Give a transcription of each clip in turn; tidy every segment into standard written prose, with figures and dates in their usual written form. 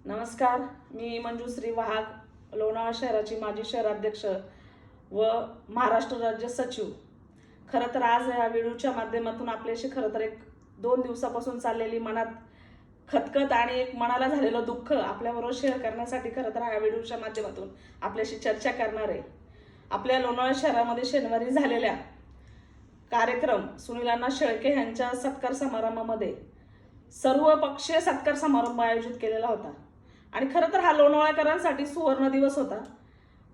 नमस्कार, मी मंजुश्री वाहक, लोणावळा शहराची माजी शहराध्यक्ष व महाराष्ट्र राज्य सचिव। खरं तर आज या व्हिडिओच्या माध्यमातून आपल्याशी खरं तर एक 2 दिवसापासून चाललेली मनात खतखत आणि एक मनाला झालेलं दुःख आपल्याबरोबर शेअर करण्यासाठी खरं तर या व्हिडिओच्या माध्यमातून आपल्याशी चर्चा करणार आहे। आपल्या लोणावळा शहरामध्ये शनिवारी झालेल्या कार्यक्रम सुनीलांना शेळके यांच्या सत्कार समारंभामध्ये सर्वपक्षीय सत्कार समारंभ आयोजित केलेला होता आणि खरं तर हा लोणावळ्याकरांसाठी सुवर्ण दिवस होता।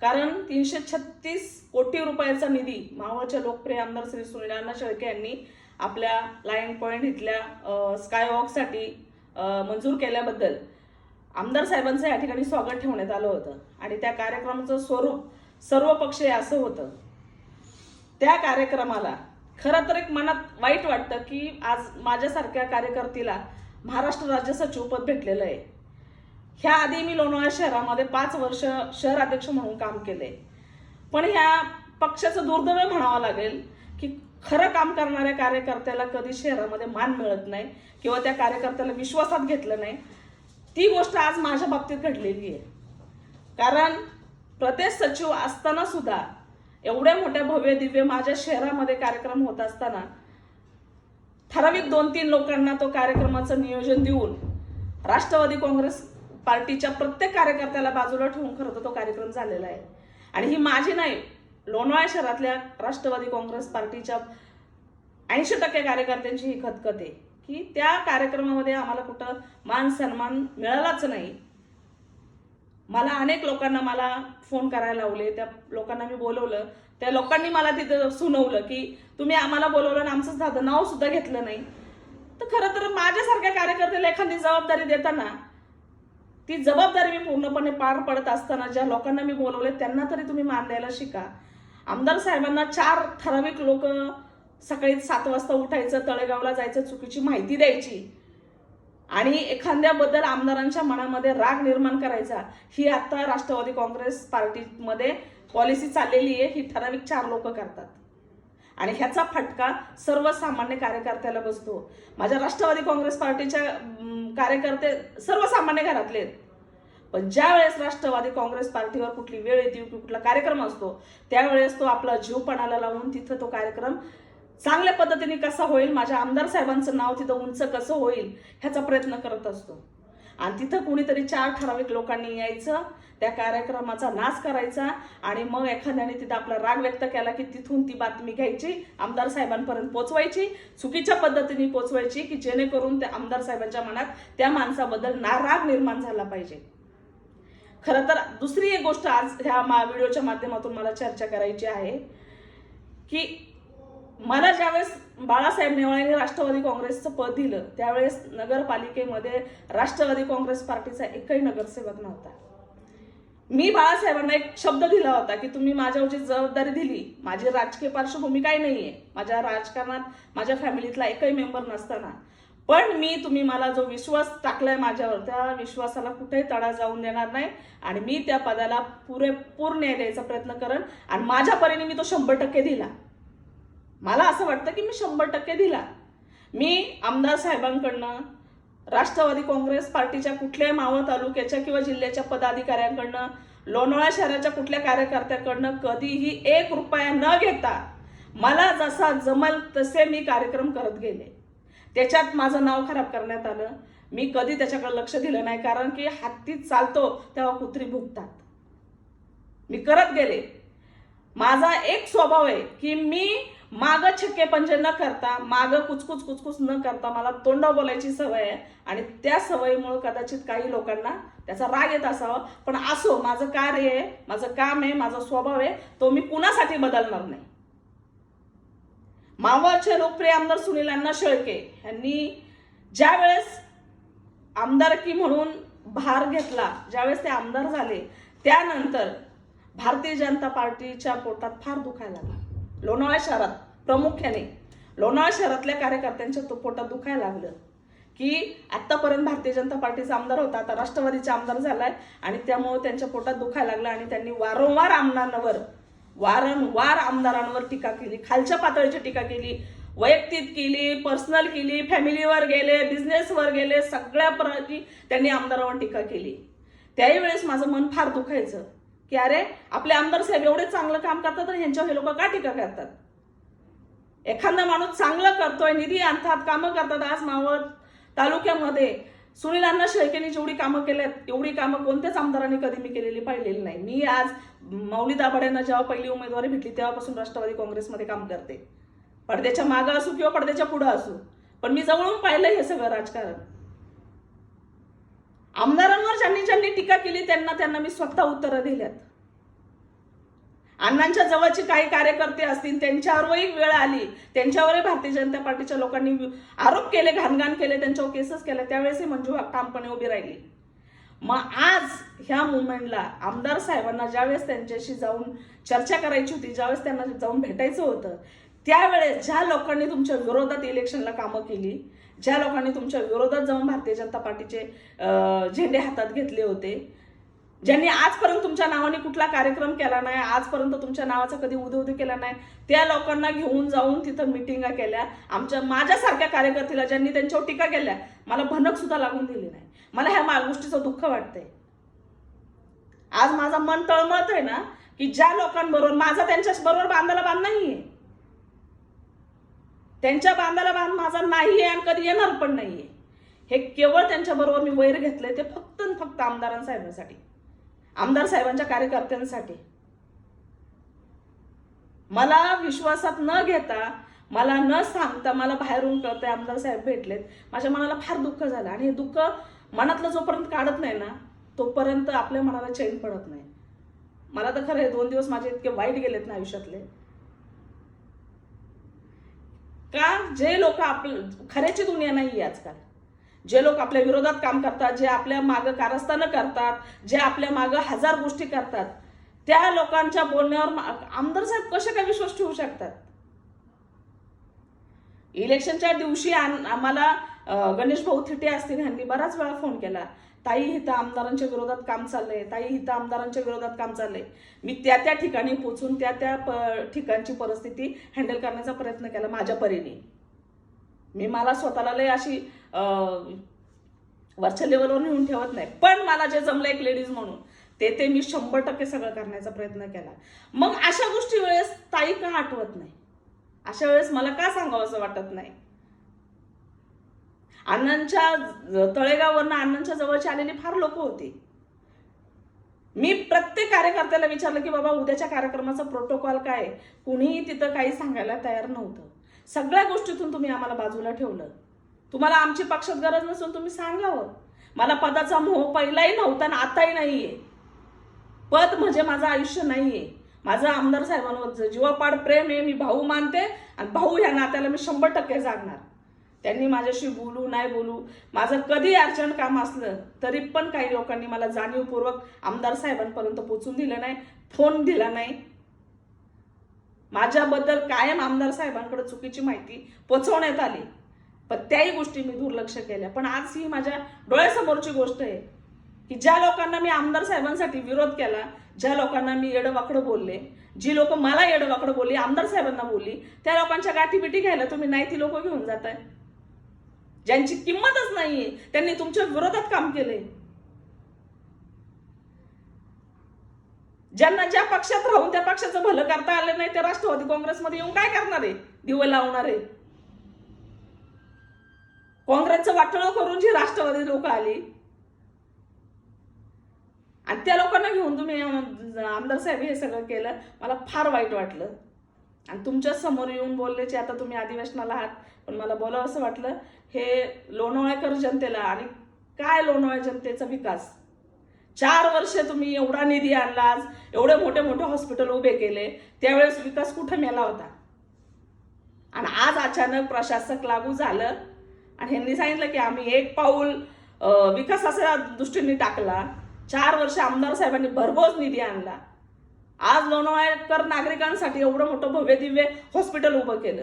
कारण 336 कोटी रुपयाचा निधी मावळचे लोकप्रिय आमदार श्री सुनीलांना शेळके यांनी आपल्या लाईन पॉइंट इथल्या स्काय वॉकसाठी मंजूर केल्याबद्दल आमदार साहेबांचं या ठिकाणी स्वागत ठेवण्यात आलं होतं आणि त्या कार्यक्रमाचं स्वरूप सर्वपक्षीय असं होतं। त्या कार्यक्रमाला खरं तर एक मनात वाईट वाटतं की आज माझ्यासारख्या कार्यकर्त्याला महाराष्ट्र राज्य सचिव पद भेटलेलं आहे। ह्या आधी मी लोणावळा शहरामध्ये 5 वर्ष शहराध्यक्ष म्हणून काम केले, पण ह्या पक्षाचं दुर्दैव म्हणावं लागेल की खरं काम करणाऱ्या कार्यकर्त्याला कधी शहरामध्ये मान मिळत नाही किंवा त्या कार्यकर्त्याला विश्वासात घेतलं नाही। ती गोष्ट आज माझ्या बाबतीत घडलेली आहे। कारण प्रदेश सचिव असताना सुद्धा एवढ्या मोठ्या भव्य दिव्य माझ्या शहरामध्ये कार्यक्रम होत असताना ठराविक 2-3 लोकांना तो कार्यक्रमाचं नियोजन देऊन राष्ट्रवादी काँग्रेस पार्टीच्या प्रत्येक कार्यकर्त्याला बाजूला ठेवून खरं तर तो कार्यक्रम झालेला आहे। आणि ही माझी नाही, लोणावळा शहरातल्या राष्ट्रवादी काँग्रेस पार्टीच्या 80% कार्यकर्त्यांची ही खतखत आहे की त्या कार्यक्रमामध्ये आम्हाला कुठं मान सन्मान मिळालाच नाही। मला अनेक लोकांना मला फोन करायला लावले, त्या लोकांना मी बोलवलं, त्या लोकांनी मला तिथं सुनवलं की तुम्ही आम्हाला बोलवलं आणि आमचं साधं नाव सुद्धा घेतलं नाही। तर खरं तर माझ्यासारख्या कार्यकर्त्याला एखादी जबाबदारी देताना ती जबाबदारी मी पूर्णपणे पार पडत असताना ज्या लोकांना मी बोलवले त्यांना तरी तुम्ही मान द्यायला शिका। आमदार साहेबांना 4 ठराविक लोक सकाळी 7 वाजता उठायचं, तळेगावला जायचं, चुकीची माहिती द्यायची आणि एखाद्याबद्दल आमदारांच्या मनामध्ये राग निर्माण करायचा, ही आता राष्ट्रवादी काँग्रेस पार्टीमध्ये पॉलिसी चाललेली आहे। ही ठराविक 4 लोक करतात आणि ह्याचा फटका सर्वसामान्य कार्यकर्त्याला बसतो। माझ्या राष्ट्रवादी काँग्रेस पार्टीच्या कार्यकर्ते सर्वसामान्य घरातले आहेत, पण ज्या वेळेस राष्ट्रवादी काँग्रेस पार्टीवर कुठली वेळ येते, कुठला कार्यक्रम असतो, त्यावेळेस तो आपला जीव पणाला लावून तिथं तो कार्यक्रम चांगल्या पद्धतीने कसा होईल, माझ्या आमदार साहेबांचं नाव तिथं उंच कसं होईल ह्याचा प्रयत्न करत असतो। आणि तिथं कुणीतरी 4 ठराविक लोकांनी यायचं, त्या कार्यक्रमाचा नाश करायचा आणि मग एखाद्याने तिथं आपला राग व्यक्त केला की तिथून ती बातमी घ्यायची, आमदार साहेबांपर्यंत पोहोचवायची, चुकीच्या पद्धतीने पोहोचवायची की जेणेकरून त्या आमदार साहेबांच्या मनात त्या माणसाबद्दल नाराग निर्माण झाला पाहिजे। खरं तर दुसरी एक गोष्ट आज ह्या व्हिडिओच्या माध्यमातून मला चर्चा करायची आहे की मला ज्यावेळेस बाळासाहेब नेवाळेंनी राष्ट्रवादी काँग्रेसचं पद दिलं त्यावेळेस नगरपालिकेमध्ये राष्ट्रवादी काँग्रेस पार्टीचा एकही नगरसेवक नव्हता। मी बाळासाहेबांना एक शब्द दिला होता की तुम्ही माझ्यावरची जबाबदारी दिली, माझी राजकीय पार्श्वभूमी काही नाहीये, माझ्या राजकारणात माझ्या फॅमिलीतला एकही मेंबर नसताना पण तुम्ही मला जो विश्वास टाकलाय माझ्यावर, त्या विश्वासाला कुठेही तडा जाऊन देणार नाही आणि मी त्या पदाला पुरेपूर न्याय द्यायचा प्रयत्न करेन आणि माझ्या परीने मी तो 100% दिला। मला असं वाटतं की मी 100% दिला। मी आमदार साहेबांकडनं, राष्ट्रवादी काँग्रेस पार्टीच्या कुठल्याही मावळ तालुक्याच्या किंवा जिल्ह्याच्या पदाधिकाऱ्यांकडनं, लोणावळा शहराच्या कुठल्या कार्यकर्त्याकडनं कधीही 1 रुपया न घेता मला जसा जमल तसे मी कार्यक्रम करत गेले। त्याच्यात माझं नाव खराब करण्यात आलं, मी कधी त्याच्याकडे लक्ष दिलं नाही, कारण की हत्ती चालतो तेव्हा कुत्री भुकतात। मी करत गेले। माझा एक स्वभाव आहे की मी माग छक्के पंजे न करता, माग कुचकुच न करता मला तोंडा बोलायची सवय आहे आणि त्या सवयीमुळे कदाचित काही लोकांना त्याचा राग येत असावा, पण असो, माझं कार्य आहे, माझं काम आहे, माझा स्वभाव आहे, तो मी कुणासाठी बदलणार नाही। मावळचे लोकप्रिय आमदार सुनीलांना शेळके यांनी ज्यावेळेस आमदारकी म्हणून भार घेतला, ज्यावेळेस ते आमदार झाले, त्यानंतर भारतीय जनता पार्टीच्या पोटात फार दुखायला लागला। लोणावळा शहरात प्रामुख्याने लोणावळा शहरातल्या कार्यकर्त्यांच्या पोटात दुखायला लागलं की आतापर्यंत भारतीय जनता पार्टीचा आमदार होता, आता राष्ट्रवादीचा आमदार झालाय आणि त्यामुळे त्यांच्या पोटात दुखायला लागलं आणि त्यांनी वारंवार आमदारांवर टीका केली, खालच्या पातळीची टीका केली, वैयक्तिक केली, पर्सनल केली, फॅमिलीवर गेले, बिझनेसवर गेले, सगळ्या प्रकारची त्यांनी आमदारावर टीका केली. त्याही वेळेस माझं मन फार दुखायचं की अरे आपले आमदार साहेब एवढे चांगलं काम करतात तर ह्यांच्यावर हे लोक का टीका करतात. एखादा माणूस चांगलं करतोय, निधी आणतात, कामं करतात. आज मावळ तालुक्यामध्ये सुनील अण्णा शेळकेंनी जेवढी कामं केल्यात एवढी कामं कोणत्याच आमदारांनी कधी मी केलेली पाहिलेली नाही. मी आज मौली दाभाड्यांना जेव्हा पहिली उमेदवारी भेटली तेव्हापासून राष्ट्रवादी काँग्रेसमध्ये काम करते. पडद्याच्या मागं असू किंवा पडद्याच्या पुढं असू, पण मी जवळून पाहिलं हे सगळं राजकारण. आमदारांवर ज्यांनी ज्यांनी टीका केली त्यांना मी स्वतः उत्तरं दिल्यात. अण्णांच्या जवळचे काही कार्यकर्ते असतील त्यांच्यावरही वेळ आली, त्यांच्यावरही भारतीय जनता पार्टीच्या लोकांनी आरोप केले, घाणघाण केले, त्यांच्यावर केसेस केल्या, त्यावेळेसही मंजू ठामपणे उभी राहिली. मग आज ह्या मुवमेंटला आमदार साहेबांना ज्यावेळेस त्यांच्याशी जाऊन चर्चा करायची होती, ज्यावेळेस त्यांना जाऊन भेटायचं होतं, त्यावेळेस ज्या लोकांनी तुमच्या विरोधात इलेक्शनला कामं केली, ज्या लोकांनी तुमच्या विरोधात जाऊन भारतीय जनता पार्टीचे झेंडे हातात घेतले होते, ज्यांनी आजपर्यंत तुमच्या नावाने कुठला कार्यक्रम केला नाही, आजपर्यंत तुमच्या नावाचा कधी उदोउदी केला नाही, त्या लोकांना घेऊन जाऊन तिथं मिटिंगा केल्या. माझ्यासारख्या कार्यकर्त्याला ज्यांनी त्यांच्यावर टीका केल्या, मला भनक सुद्धा लागून दिली नाही. मला ह्या गोष्टीचं दुःख वाटतंय. आज माझा मन तळमळत आहे ना की ज्या लोकांबरोबर माझा त्यांच्या बरोबर बांधायला बांध नाहीये, त्यांच्या बांधायला बांध माझा नाहीये आणि कधी येणार पण नाहीये. हे केवळ त्यांच्या बरोबर मी वैर घेतलंय ते फक्त आमदारांसाहेबांसाठी, आमदार साहेबांच्या कार्यकर्त्यांसाठी. मला विश्वासात न घेता, मला न सांगता मला बाहेरून कळतंय आमदार साहेब भेटलेत. माझ्या मनाला फार दुःख झालं आणि हे दुःख मनातलं जोपर्यंत काढत नाही ना तोपर्यंत आपल्या मनाला चैन पडत नाही. मला तर खरं हे 2 दिवस माझे इतके वाईट गेलेत ना आयुष्यातले. का जे लोक खऱ्याची दुनिया नाही आजकाल, जे लोक आपल्या विरोधात काम करतात, जे आपल्या मागं कारस्थानं करतात, जे आपल्या मागं हजार गोष्टी करतात, त्या लोकांच्या बोलण्यावर आमदार साहेब कसे काय विश्वास ठेवू शकतात. इलेक्शनच्या दिवशी आम्हाला गणेश भाऊ थिटे असतील, ह्यांनी बराच वेळा फोन केला, ताई इथं आमदारांच्या विरोधात काम चाललंय, ताई इथं आमदारांच्या विरोधात काम चाललंय. मी त्या ठिकाणी पोहोचून त्या ठिकाणची परिस्थिती हँडल करण्याचा प्रयत्न केला माझ्या परीने. मी मला स्वतःला लय अशी वरच्या लेवलवर नेऊन ठेवत नाही, पण मला जे जमलं एक लेडीज म्हणून ते मी 100% सगळं करण्याचा प्रयत्न केला. मग अशा गोष्टी वेळेस ताई का आठवत नाही, अशा वेळेस मला का सांगावं असं वाटत नाही. अण्णांच्या तळेगाववरनं अण्णांच्या जवळची आलेली फार लोक होती. मी प्रत्येक कार्यकर्त्याला विचारलं की बाबा उद्याच्या कार्यक्रमाचा प्रोटोकॉल काय, कुणीही तिथं काही सांगायला तयार नव्हतं. सगळ्या गोष्टीतून तुम्ही आम्हाला बाजूला ठेवलं. तुम्हाला आमची पक्षात गरज नसून तुम्ही सांगावं. मला पदाचा मोह पहिलाही नव्हता आणि आताही नाहीये. पद म्हणजे माझं आयुष्य नाहीये. माझं आमदार साहेबांवर जीवापाड प्रेम आहे. मी भाऊ मानते आणि भाऊ ह्या नात्याला मी 100% जागणार. त्यांनी माझ्याशी बोलू नाही बोलू, माझं कधी अर्जंट काम असलं तरी पण काही लोकांनी मला जाणीवपूर्वक आमदार साहेबांपर्यंत पोहोचून दिलं नाही, फोन दिला नाही. माझ्याबद्दल कायम आमदार साहेबांकडे चुकीची माहिती पोहोचवण्यात आली, पण त्याही गोष्टी मी दुर्लक्ष केल्या. पण आज ही माझ्या डोळ्यासमोरची गोष्ट आहे की ज्या लोकांना मी आमदार साहेबांसाठी विरोध केला, ज्या लोकांना मी येडवाकडं बोलले, जी लोक मला येडवाकडं बोलली, आमदार साहेबांना बोलली, त्या लोकांच्या गाठीबिटी घ्यायला तुम्ही नाही ती लोक घेऊन जाताय. ज्यांची किंमतच नाहीये त्यांनी तुमच्या विरोधात काम केले. ज्यांना ज्या पक्षात राहून त्या पक्षाचं भलं करता आलं नाही ते राष्ट्रवादी काँग्रेसमध्ये येऊन काय करणार आहे, दिवे लावणार आहे. काँग्रेसचं वाटोळं करून जी राष्ट्रवादी लोक आली आणि त्या लोकांना घेऊन तुम्ही आमदार साहेब हे सगळं केलं, मला फार वाईट वाटलं. आणि तुमच्या समोर येऊन बोलल्याचे आता तुम्ही अधिवेशनाला आहात, पण मला बोलावं असं वाटलं, हे लोणावळेकर जनतेला आणि काय लोणावळा जनतेचा विकास, 4 वर्ष तुम्ही एवढा निधी आणला, आज एवढे मोठे मोठे हॉस्पिटल उभे केले, त्यावेळेस विकास कुठे मेला होता. आणि आज अचानक प्रशासक लागू झालं आणि ह्यांनी सांगितलं की आम्ही एक पाऊल विकासाच्या दृष्टीने टाकला. 4 वर्ष आमदार साहेबांनी भरघोस निधी आणला. आज लोणावळेकर नागरिकांसाठी एवढं मोठं भव्य दिव्य हॉस्पिटल उभं केलं.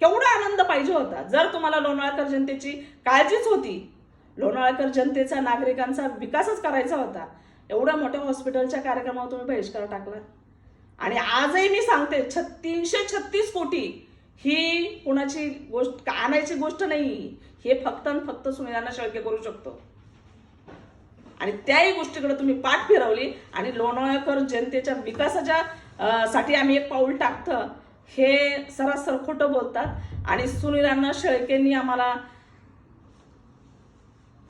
केवढा आनंद पाहिजे होता. जर तुम्हाला लोणावळेकर जनतेची काळजीच होती, लोणावळेकर जनतेचा नागरिकांचा विकासच करायचा होता, एवढ्या मोठ्या हॉस्पिटलच्या कार्यक्रमावर तुम्ही बहिष्कार टाकला. आणि आजही मी सांगते 336 कोटी ही कुणाची गोष्ट आणायची गोष्ट नाही. हे फक्त आणि फक्त सुनील शेळके करू शकतो. आणि त्याही गोष्टीकडे तुम्ही पाठ फिरवली आणि लोणावळ्याकर जनतेच्या विकासाच्या साठी आम्ही एक पाऊल टाकतं हे सरासर खोटं बोलतात. आणि सुनील शेळकेंनी आम्हाला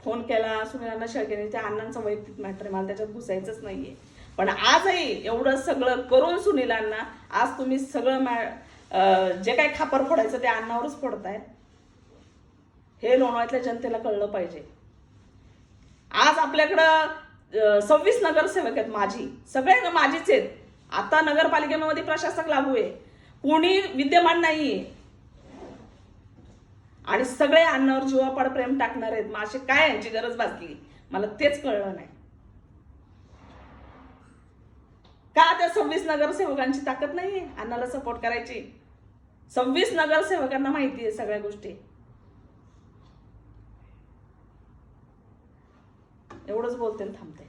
फोन केला. सुनील शेळकेंनी त्या अण्णांचा वैयक्तिक मॅटर आहे, मला त्याच्यात घुसायचंच नाहीये. पण आजही एवढं सगळं करून सुनील अण्णा आज तुम्ही सगळं जे काही खापर फोडायचं ते अण्णावरच फोडताय. हे लोणावळ्यातल्या जनतेला कळलं पाहिजे. आज आपल्याकडं 26 नगरसेवक आहेत माझी, सगळे माझीच आहेत. आता नगरपालिकेमध्ये प्रशासक लागू आहे, कोणी विद्यमान नाहीये आणि सगळे अण्णावर जीवापाड प्रेम टाकणार आहेत. मग अशी काय यांची गरज भासली मला तेच कळलं नाही. का त्या 26 नगरसेवकांची ताकद नाहीये अण्णाला सपोर्ट करायची? 26 नगरसेवकांना माहिती आहे सगळ्या गोष्टी. एवढंच बोलते थांबते.